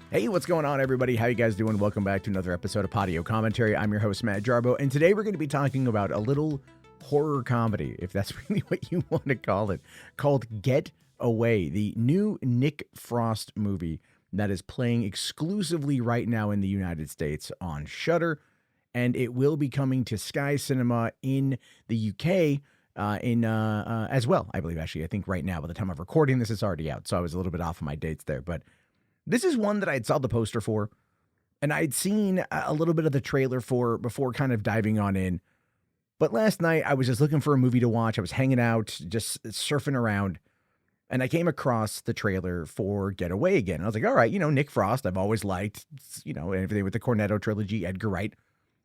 Hey, what's going on, everybody? How you guys doing? Welcome back to another episode of Podio Commentary. I'm your host, Matt Jarbo, and today we're going to be talking about a little horror comedy, if that's really what you want to call it, called Get Away, the new Nick Frost movie that is playing exclusively right now in the United States on Shudder, and it will be coming to Sky Cinema in the UK as well, I believe, actually. I think right now, by the time I'm recording this, it's already out, so I was a little bit off of my dates there, but this is one that I'd saw the poster for, and I'd seen a little bit of the trailer for before kind of diving on in. But last night, I was just looking for a movie to watch. I was hanging out, just surfing around, and I came across the trailer for Get Away again. And I was like, all right, Nick Frost, I've always liked, everything with the Cornetto trilogy, Edgar Wright.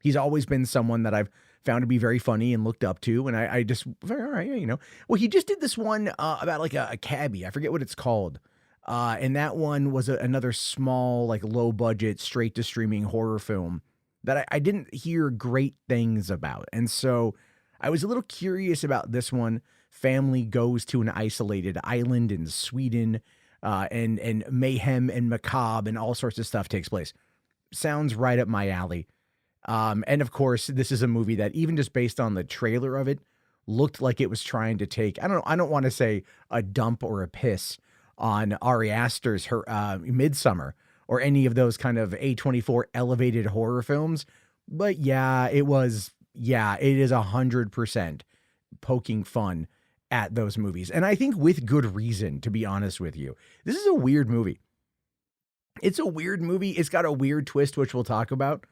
He's always been someone that I've found to be very funny and looked up to, and I just, all right, yeah. Well, he just did this one about like a cabbie. I forget what it's called. And that one was another small, like low budget, straight to streaming horror film that I didn't hear great things about. And so I was a little curious about this one. Family goes to an isolated island in Sweden, and mayhem and macabre and all sorts of stuff takes place. Sounds right up my alley. And of course, this is a movie that even just based on the trailer of it looked like it was trying to take, I don't want to say a dump or a piss on Ari Aster's Midsommar or any of those kind of A24 elevated horror films. But yeah, it is 100% poking fun at those movies. And I think with good reason, to be honest with you. This is a weird movie. It's a weird movie. It's got a weird twist, which we'll talk about.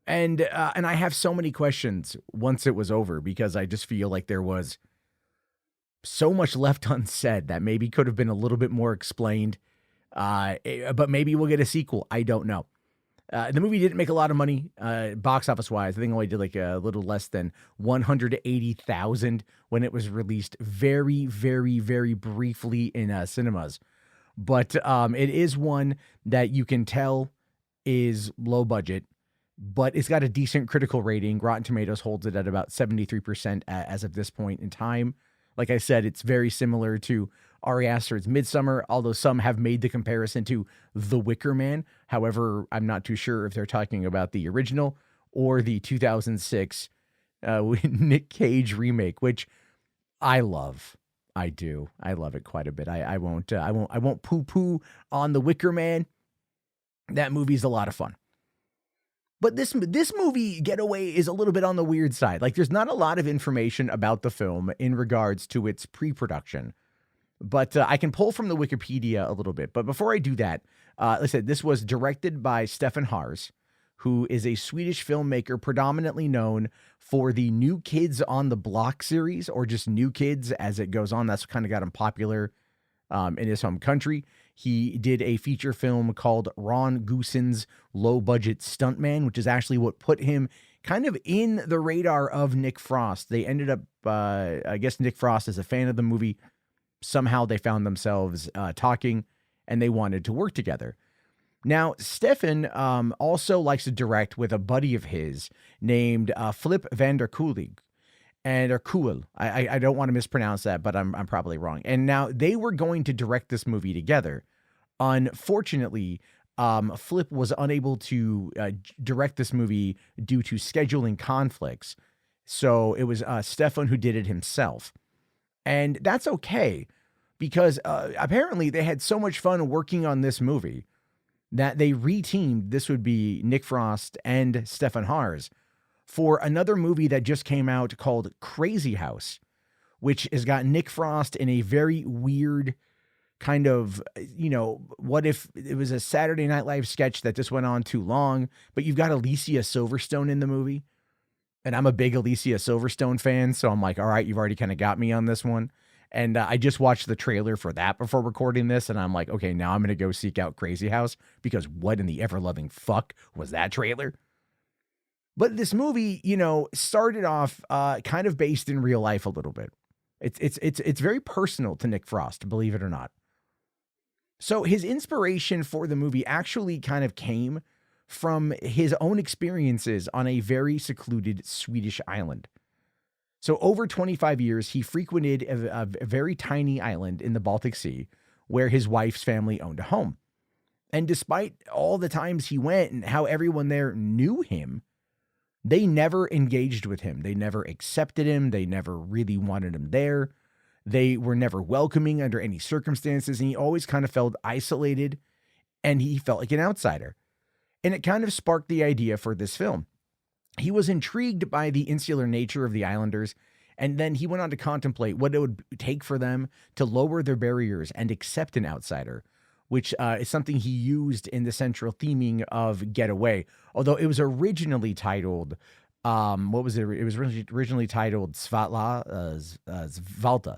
And I have so many questions once it was over because I just feel like there was so much left unsaid that maybe could have been a little bit more explained, but maybe we'll get a sequel. I don't know. The movie didn't make a lot of money, box office wise. I think it only did like a little less than 180,000 when it was released very, very, very briefly in cinemas. But it is one that you can tell is low budget, but it's got a decent critical rating. Rotten Tomatoes holds it at about 73% as of this point in time. Like I said, it's very similar to Ari Aster's Midsommar, although some have made the comparison to The Wicker Man. However, I'm not too sure if they're talking about the original or the 2006 Nick Cage remake, which I love. I do. I love it quite a bit. I won't poo-poo on The Wicker Man. That movie's a lot of fun. But this movie, Get Away, is a little bit on the weird side. Like, there's not a lot of information about the film in regards to its pre-production. But I can pull from the Wikipedia a little bit. But before I do that, like I said, this was directed by Stefan Hars, who is a Swedish filmmaker predominantly known for the New Kids on the Block series, or just New Kids as it goes on. That's kind of got him popular in his home country. He did a feature film called Ron Goosen's Low Budget Stuntman, which is actually what put him kind of in the radar of Nick Frost. They ended up, I guess Nick Frost is a fan of the movie. Somehow they found themselves talking and they wanted to work together. Now, Stefan also likes to direct with a buddy of his named Flip van der Kulig. Or Cool. I don't want to mispronounce that, but I'm probably wrong. And now they were going to direct this movie together. Unfortunately, Flip was unable to direct this movie due to scheduling conflicts. So it was Stefan who did it himself. And that's okay, because apparently they had so much fun working on this movie that they reteamed. This would be Nick Frost and Stefan Hars for another movie that just came out called Crazy House, which has got Nick Frost in a very weird kind of, what if it was a Saturday Night Live sketch that just went on too long, but you've got Alicia Silverstone in the movie. And I'm a big Alicia Silverstone fan, so I'm like, all right, you've already kind of got me on this one. And I just watched the trailer for that before recording this, and I'm like, okay, now I'm going to go seek out Crazy House, because what in the ever-loving fuck was that trailer? But this movie, started off kind of based in real life a little bit. It's very personal to Nick Frost, believe it or not. So his inspiration for the movie actually kind of came from his own experiences on a very secluded Swedish island. So over 25 years, he frequented a very tiny island in the Baltic Sea where his wife's family owned a home. And despite all the times he went and how everyone there knew him, they never engaged with him. They never accepted him. They never really wanted him there. They were never welcoming under any circumstances. And he always kind of felt isolated and he felt like an outsider. And it kind of sparked the idea for this film. He was intrigued by the insular nature of the islanders, and then he went on to contemplate what it would take for them to lower their barriers and accept an outsider, which is something he used in the central theming of Getaway. Although it was originally titled, what was it? It was originally titled Svalta.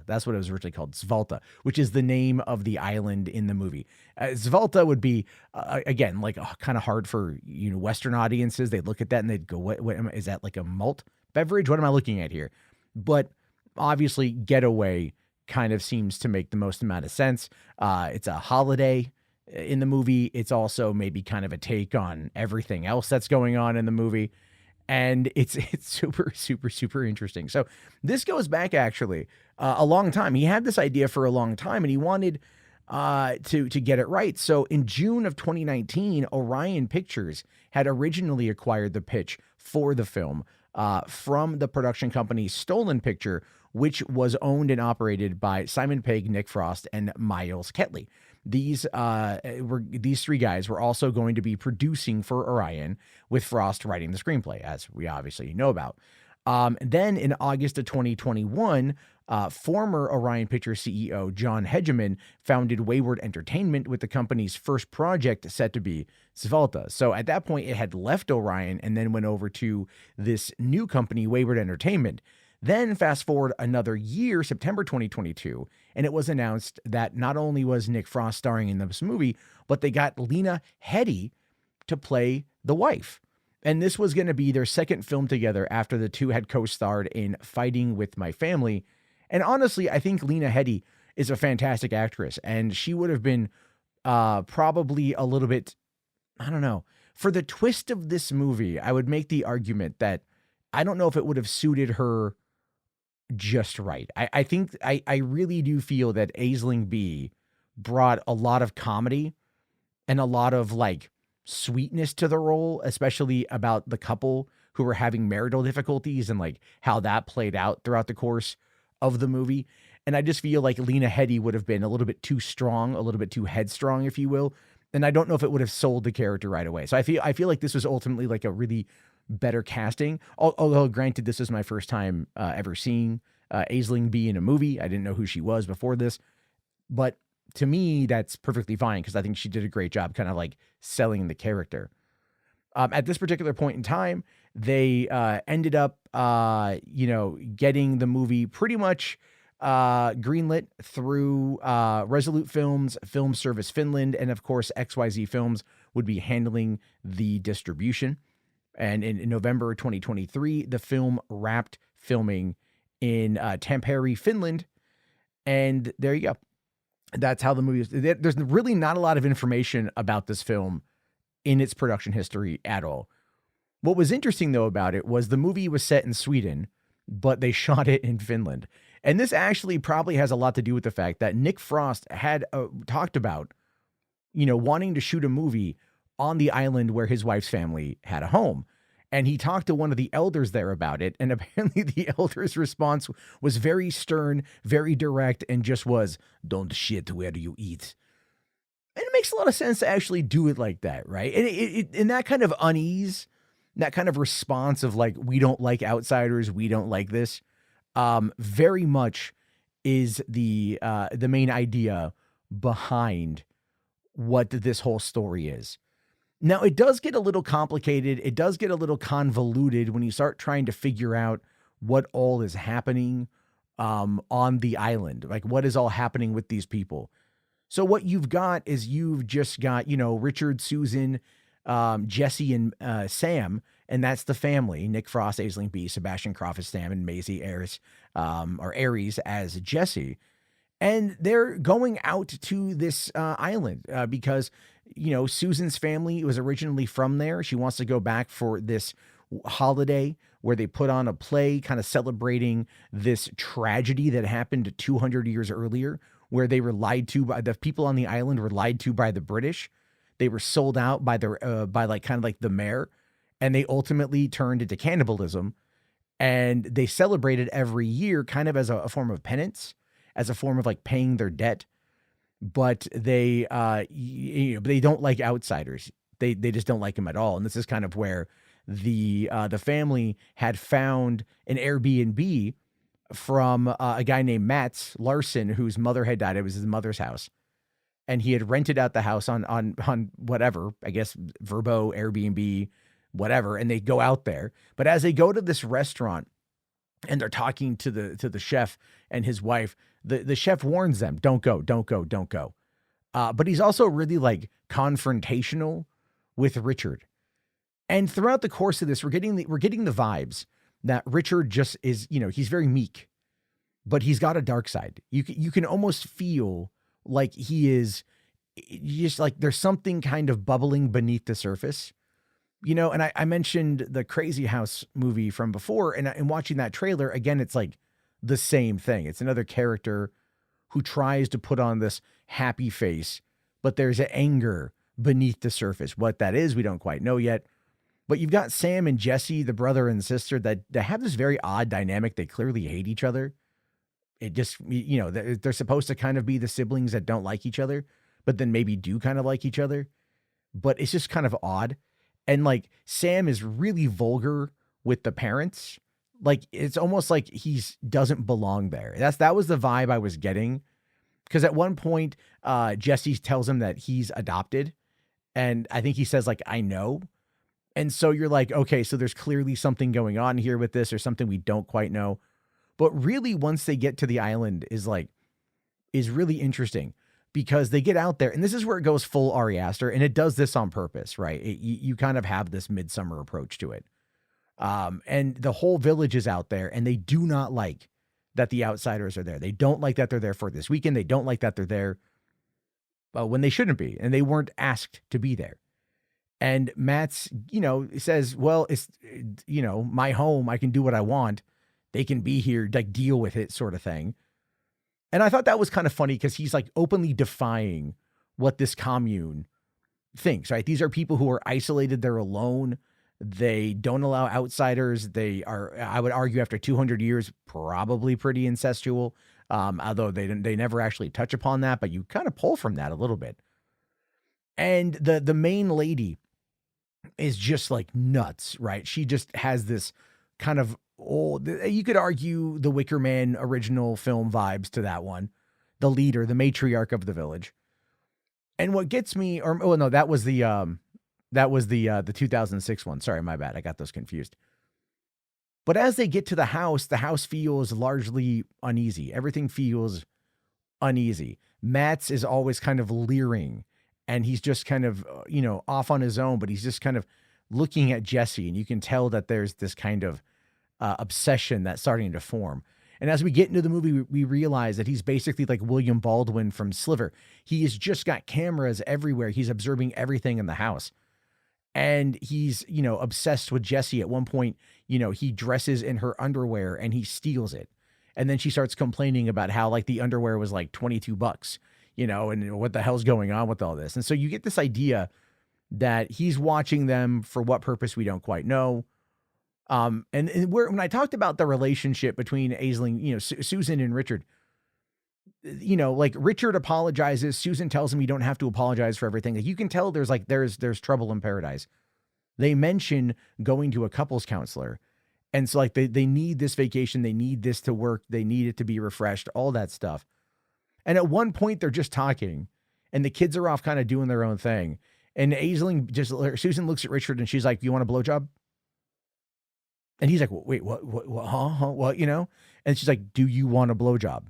That's what it was originally called, Svalta, which is the name of the island in the movie. Svalta would be, again, like kind of hard for, Western audiences. They'd look at that and they'd go, what is that, like a malt beverage? What am I looking at here? But obviously Getaway kind of seems to make the most amount of sense. It's a holiday in the movie. It's also maybe kind of a take on everything else that's going on in the movie. And it's super, super, super interesting. So this goes back actually a long time. He had this idea for a long time and he wanted to get it right. So in June of 2019, Orion Pictures had originally acquired the pitch for the film from the production company Stolen Picture, which was owned and operated by Simon Pegg, Nick Frost, and Miles Ketley. These three guys were also going to be producing for Orion, with Frost writing the screenplay, as we obviously know about. Then in August of 2021, former Orion Pictures CEO John Hegeman founded Wayward Entertainment, with the company's first project set to be Svalta. So at that point, it had left Orion and then went over to this new company, Wayward Entertainment. Then fast forward another year, September 2022, and it was announced that not only was Nick Frost starring in this movie, but they got Lena Headey to play the wife. And this was going to be their second film together after the two had co-starred in Fighting with My Family. And honestly, I think Lena Headey is a fantastic actress, and she would have been probably a little bit, I don't know. For the twist of this movie, I would make the argument that I don't know if it would have suited her just right. I think I really do feel that Aisling Bea brought a lot of comedy and a lot of like sweetness to the role, especially about the couple who were having marital difficulties and like how that played out throughout the course of the movie. And I just feel like Lena Headey would have been a little bit too strong, a little bit too headstrong, if you will. And I don't know if it would have sold the character right away. So I feel like this was ultimately like a really better casting. Although granted, this is my first time ever seeing Aisling Bea in a movie. I didn't know who she was before this, but to me, that's perfectly fine because I think she did a great job kind of like selling the character. At this particular point in time, they ended up, getting the movie pretty much greenlit through Resolute Films, Film Service Finland, and of course, XYZ Films would be handling the distribution. And in November 2023, the film wrapped filming in Tampere, Finland. And there you go. That's how the movie is. There's really not a lot of information about this film in its production history at all. What was interesting, though, about it was the movie was set in Sweden, but they shot it in Finland. And this actually probably has a lot to do with the fact that Nick Frost had talked about, wanting to shoot a movie on the island where his wife's family had a home. And he talked to one of the elders there about it. And apparently the elder's response was very stern, very direct, and just was, "Don't shit where you eat." And it makes a lot of sense to actually do it like that, right? And that kind of unease, that kind of response of like, we don't like outsiders, we don't like this, very much is the main idea behind what this whole story is. Now, it does get a little complicated. It does get a little convoluted when you start trying to figure out what all is happening on the island. Like, what is all happening with these people? So what you've got is you've just got, Richard, Susan, Jesse, and Sam, and that's the family. Nick Frost, Aisling Bea, Sebastian Croft as Sam, and Maisie Aries as Jesse. And they're going out to this island because, Susan's family was originally from there. She wants to go back for this holiday where they put on a play kind of celebrating this tragedy that happened 200 years earlier, where they were lied to by the people on the island, were lied to by the British. They were sold out by by like kind of like the mayor, and they ultimately turned into cannibalism. And they celebrated every year kind of as a form of penance, as a form of like paying their debt. But they don't like outsiders. They just don't like them at all. And this is kind of where the family had found an Airbnb from a guy named Mats Larson, whose mother had died. It was his mother's house. And he had rented out the house on whatever, I guess, Verbo, Airbnb, whatever. And they go out there. But as they go to this restaurant and they're talking to the chef and his wife, the chef warns them, don't go, don't go, don't go. But he's also really like confrontational with Richard. And throughout the course of this, we're getting the vibes that Richard just is, he's very meek, but he's got a dark side. You can almost feel like he is just like there's something kind of bubbling beneath the surface, and I mentioned the Crazy House movie from before, and watching that trailer again, it's like the same thing. It's another character who tries to put on this happy face, but there's an anger beneath the surface. What that is, we don't quite know yet. But you've got Sam and Jesse, the brother and sister, that have this very odd dynamic. They clearly hate each other. It just, they're supposed to kind of be the siblings that don't like each other, but then maybe do kind of like each other. But it's just kind of odd. And like Sam is really vulgar with the parents. Like it's almost like doesn't belong there. That was the vibe I was getting. Because at one point, Jesse tells him that he's adopted. And I think he says like, I know. And so you're like, okay, so there's clearly something going on here with this or something we don't quite know. But really, once they get to the island is really interesting because they get out there and this is where it goes full Ari Aster. And it does this on purpose, right? You kind of have this Midsommar approach to it. And the whole village is out there and they do not like that the outsiders are there. They don't like that they're there for this weekend. They don't like that they're there when they shouldn't be. And they weren't asked to be there. And Matt's, says, well, it's, my home. I can do what I want. They can be here, like deal with it sort of thing. And I thought that was kind of funny because he's like openly defying what this commune thinks, right? These are people who are isolated. They're alone. They don't allow outsiders. They are, I would argue after 200 years, probably pretty incestual. Although they never actually touch upon that, but you kind of pull from that a little bit. And the main lady is just like nuts, right? She just has this kind of old, you could argue the Wicker Man original film vibes to that one. The leader, the matriarch of the village. And what gets me, that was the 2006 one. Sorry, my bad. I got those confused. But as they get to the house feels largely uneasy. Everything feels uneasy. Mats is always kind of leering and he's just kind of, off on his own, but he's just kind of looking at Jesse and you can tell that there's this kind of obsession that's starting to form. And as we get into the movie, we realize that he's basically like William Baldwin from Sliver. He has just got cameras everywhere. He's observing everything in the house. And he's, obsessed with Jesse. At one point, he dresses in her underwear and he steals it. And then she starts complaining about how like the underwear was like $22, and what the hell's going on with all this. And so you get this idea that he's watching them for what purpose we don't quite know. When I talked about the relationship between Aisling, Susan and Richard, like Richard apologizes. Susan tells him you don't have to apologize for everything. Like you can tell there's trouble in paradise. They mention going to a couples counselor. And so like they need this vacation. They need this to work. They need it to be refreshed, all that stuff. And at one point they're just talking and the kids are off kind of doing their own thing. And Susan looks at Richard and she's like, you want a blowjob? And he's like, well, wait, what, huh? What, And she's like, do you want a blowjob?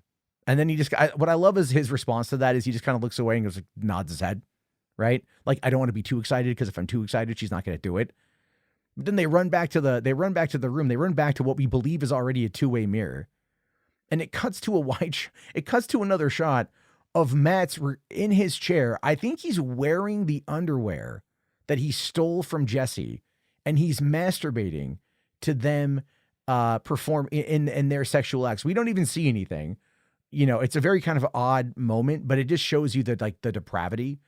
And then what I love is his response to that is he just kind of looks away and goes, like, nods his head, right? Like, I don't want to be too excited because if I'm too excited, she's not going to do it. But then they run back to the room. They run back to what we believe is already a two-way mirror. And it cuts to another shot of Matt's in his chair. I think he's wearing the underwear that he stole from Jesse and he's masturbating to them perform in their sexual acts. We don't even see anything. It's a very kind of odd moment, but it just shows you that like the depravity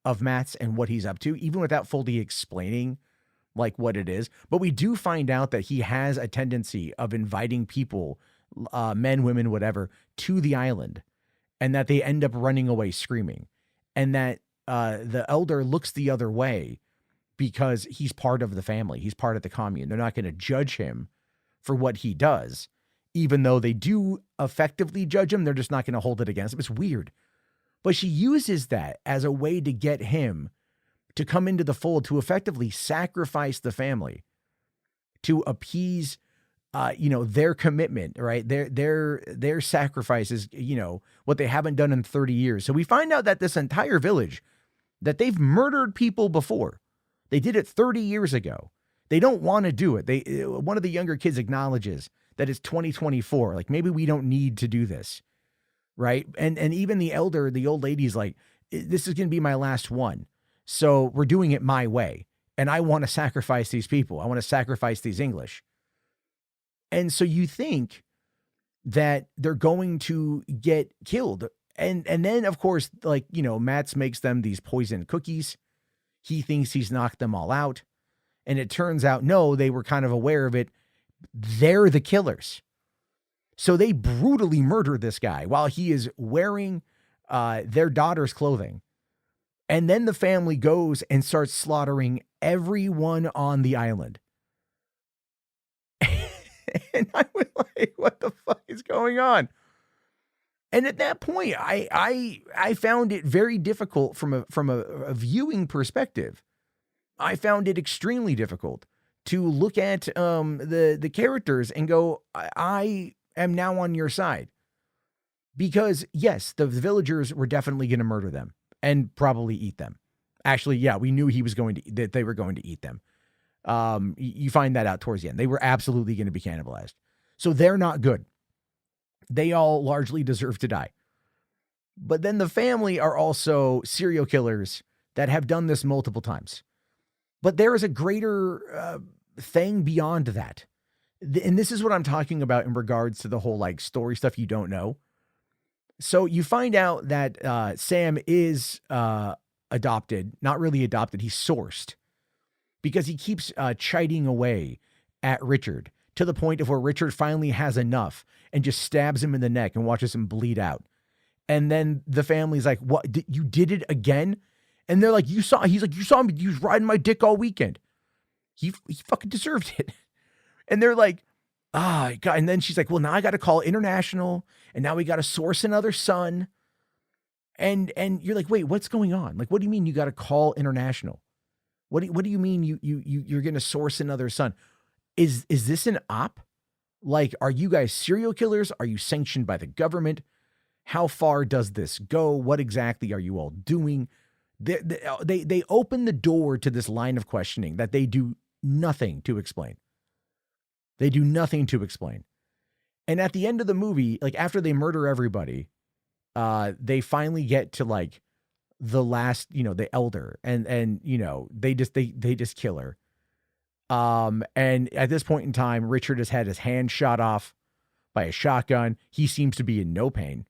of Matt's and what he's up to, even without fully explaining like what it is. But we do find out that he has a tendency of inviting people, men, women, whatever, to the island, and that they end up running away screaming, and that the elder looks the other way because he's part of the family. He's part of the commune. They're not going to judge him for what he does, even though they do effectively judge him. They're just not going to hold it against him. It's weird. But she uses that as a way to get him to come into the fold, to effectively sacrifice the family, to appease, their commitment, right? Their sacrifices, what they haven't done in 30 years. So we find out that this entire village, that they've murdered people before. They did it 30 years ago. They don't want to do it. One of the younger kids acknowledges that it's 2024. Like, maybe we don't need to do this. Right. And even the old lady's like, this is going to be my last one. So we're doing it my way. And I want to sacrifice these people. I want to sacrifice these English. And so you think that they're going to get killed. And then, of course, Mats makes them these poisoned cookies. He thinks he's knocked them all out. And it turns out, no, they were kind of aware of it. They're the killers. So they brutally murder this guy while he is wearing their daughter's clothing. And then the family goes and starts slaughtering everyone on the island. And I was like, what the fuck is going on? And at that point, I found it very difficult from a viewing perspective. I found it extremely difficult to look at the characters and go, I am now on your side. Because yes, the villagers were definitely going to murder them and probably eat them. Actually, yeah, we knew that they were going to eat them. You find that out towards the end. They were absolutely going to be cannibalized. So they're not good. They all largely deserve to die. But then the family are also serial killers that have done this multiple times. But there is a greater thing beyond that. And this is what I'm talking about in regards to the whole story stuff you don't know. So you find out that Sam is adopted, not really adopted. He's sourced because he keeps chiding away at Richard to the point of where Richard finally has enough and just stabs him in the neck and watches him bleed out. And then the family's like, what? You did it again? And they're like, he's like, you saw me. He was riding my dick all weekend. He fucking deserved it. And they're like, God. And then she's like, well, now I got to call international. And now we got to source another son. And you're like, wait, what's going on? Like, what do you mean you got to call international? What do you mean you're going to source another son? Is this an op? Like, are you guys serial killers? Are you sanctioned by the government? How far does this go? What exactly are you all doing? They open the door to this line of questioning that they do nothing to explain. They do nothing to explain. And at the end of the movie, after they murder everybody, they finally get to the last, the elder, and they just kill her. And at this point in time, Richard has had his hand shot off by a shotgun. He seems to be in no pain.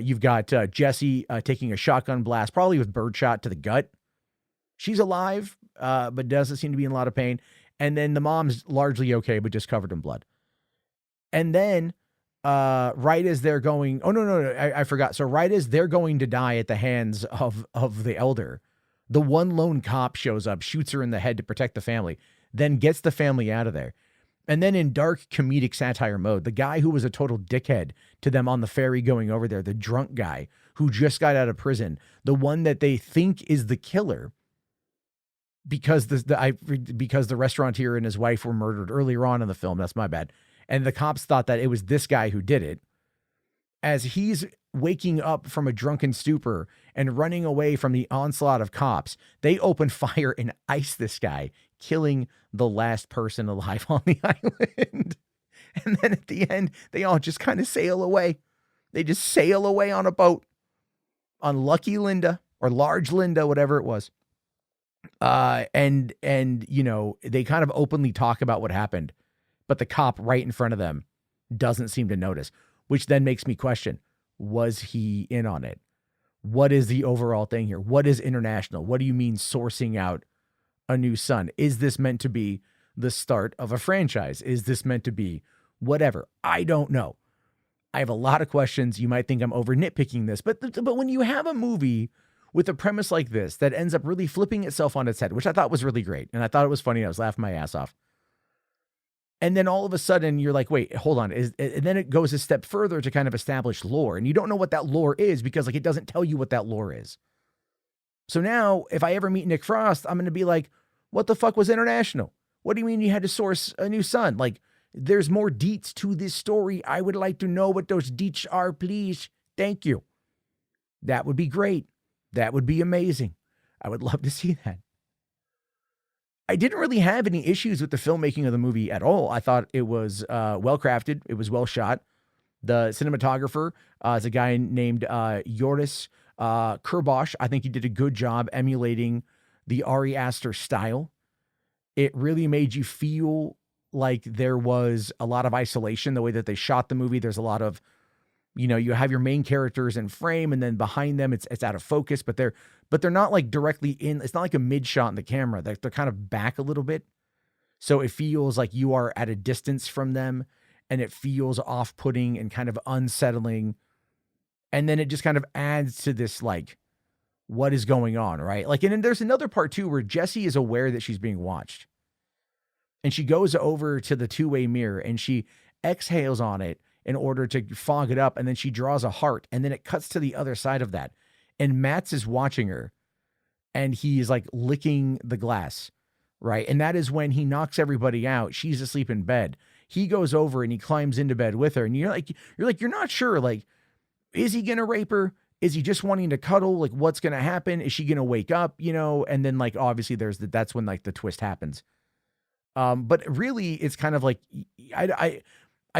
You've got Jesse taking a shotgun blast, probably with birdshot to the gut. She's alive, but doesn't seem to be in a lot of pain. And then the mom's largely okay, but just covered in blood. And then right as they're going, I forgot. So right as they're going to die at the hands of the elder, the one lone cop shows up, shoots her in the head to protect the family, then gets the family out of there. And then in dark comedic satire mode, the guy who was a total dickhead to them on the ferry going over there, the drunk guy who just got out of prison, the one that they think is the killer because the restaurateur and his wife were murdered earlier on in the film. That's my bad. And the cops thought that it was this guy who did it. As he's waking up from a drunken stupor and running away from the onslaught of cops, they open fire and ice this guy, killing the last person alive on the island. And then at the end, they all just kind of sail away. They just sail away on a boat on Lucky Linda or Large Linda, whatever it was. And they kind of openly talk about what happened, but the cop right in front of them doesn't seem to notice, which then makes me question, was he in on it? what is the overall thing here? What is international? What do you mean sourcing out a new son? Is this meant to be the start of a franchise? Is this meant to be whatever? I don't know. I have a lot of questions. You might think I'm over nitpicking this, but when you have a movie with a premise like this that ends up really flipping itself on its head, which I thought was really great, and I thought it was funny, I was laughing my ass off. And then all of a sudden you're like, wait, hold on. And then it goes a step further to kind of establish lore, and you don't know what that lore is because like it doesn't tell you what that lore is. So now if I ever meet Nick Frost, I'm going to be like, what the fuck was international? What do you mean you had to source a new son? Like, there's more deets to this story. I would like to know what those deets are, please. Thank you. That would be great. That would be amazing. I would love to see that. I didn't really have any issues with the filmmaking of the movie at all. I thought it was well crafted. It was well shot. The cinematographer is a guy named Joris Kerbosh. I think he did a good job emulating the Ari Aster style. It really made you feel like there was a lot of isolation, the way that they shot the movie. There's a lot of, you have your main characters in frame, and then behind them it's out of focus, but they're not like directly in. It's not like a mid shot in the camera. They're kind of back a little bit. So it feels like you are at a distance from them, and it feels off-putting and kind of unsettling. And then it just kind of adds to this, like, what is going on, right? Like, and then there's another part too, where Jessie is aware that she's being watched. And she goes over to the two-way mirror and she exhales on it in order to fog it up. And then she draws a heart, and then it cuts to the other side of that. And Mats is watching her, and he is like licking the glass, right? And that is when he knocks everybody out. She's asleep in bed. He goes over and he climbs into bed with her. And you're not sure, like, is he going to rape her? Is he just wanting to cuddle? Like, what's going to happen? Is she going to wake up? And then like, obviously that's when like the twist happens. But really it's kind of like, I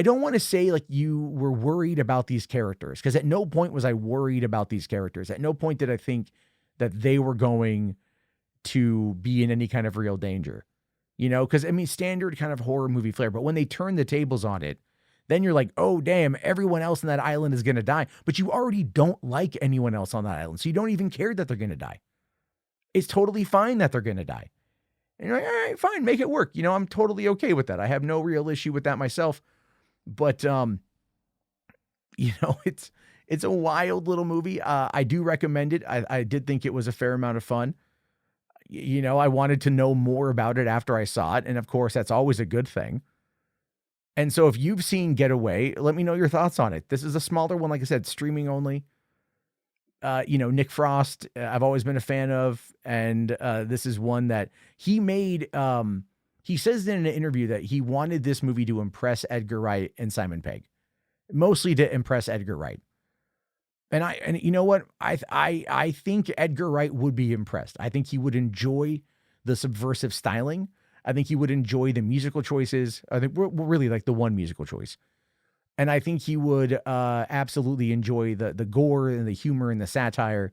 don't want to say like you were worried about these characters, because at no point was I worried about these characters. At no point did I think that they were going to be in any kind of real danger, because I mean, standard kind of horror movie flair. But when they turn the tables on it, then you're like, oh, damn, everyone else on that island is going to die. But you already don't like anyone else on that island. So you don't even care that they're going to die. It's totally fine that they're going to die. And you're like, all right, fine, make it work. I'm totally okay with that. I have no real issue with that myself. But, it's a wild little movie. I do recommend it. I did think it was a fair amount of fun. I wanted to know more about it after I saw it. And of course, that's always a good thing. And so if you've seen Getaway, let me know your thoughts on it. This is a smaller one. Like I said, streaming only. Nick Frost, I've always been a fan of. And this is one that he made. He says in an interview that he wanted this movie to impress Edgar Wright and Simon Pegg, mostly to impress Edgar Wright. And you know what? I think Edgar Wright would be impressed. I think he would enjoy the subversive styling. I think he would enjoy the musical choices. I think we're really like the one musical choice. And I think he would absolutely enjoy the gore and the humor and the satire.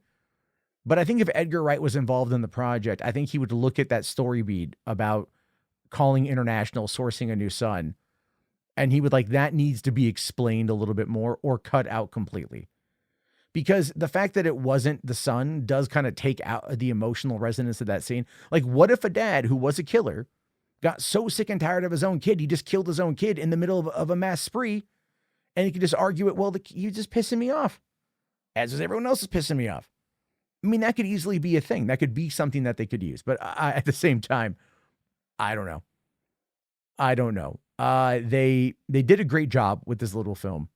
But I think if Edgar Wright was involved in the project, I think he would look at that story beat about calling international, sourcing a new son, and he would like, that needs to be explained a little bit more or cut out completely. Because the fact that it wasn't the son does kind of take out the emotional resonance of that scene. Like, what if a dad who was a killer got so sick and tired of his own kid, he just killed his own kid in the middle of a mass spree, and he could just argue it, well, you're just pissing me off, as is everyone else is pissing me off. I mean, that could easily be a thing. That could be something that they could use. But at the same time, I don't know. They did a great job with this little film.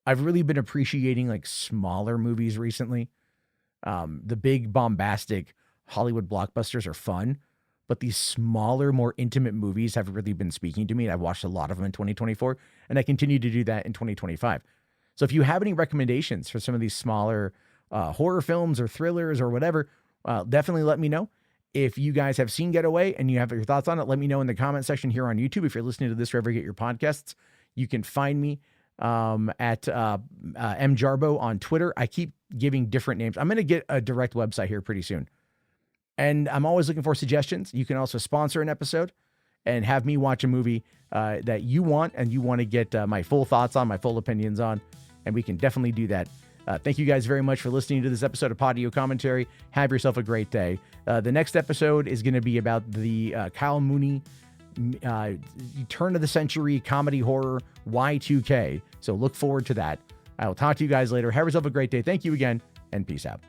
I've really been appreciating like smaller movies recently. The big bombastic Hollywood blockbusters are fun, but these smaller, more intimate movies have really been speaking to me. I've watched a lot of them in 2024, and I continue to do that in 2025. So if you have any recommendations for some of these smaller horror films or thrillers or whatever, definitely let me know. If you guys have seen Getaway and you have your thoughts on it, let me know in the comment section here on YouTube. If you're listening to this wherever you get your podcasts, you can find me at mjarbo on Twitter. I keep giving different names. I'm going to get a direct website here pretty soon. And I'm always looking for suggestions. You can also sponsor an episode and have me watch a movie that you want and you want to get my full thoughts on, my full opinions on. And we can definitely do that Thank you guys very much for listening to this episode of Podio Commentary. Have yourself a great day. The next episode is going to be about the Kyle Mooney turn of the century comedy horror Y2K. So look forward to that. I will talk to you guys later. Have yourself a great day. Thank you again, and peace out.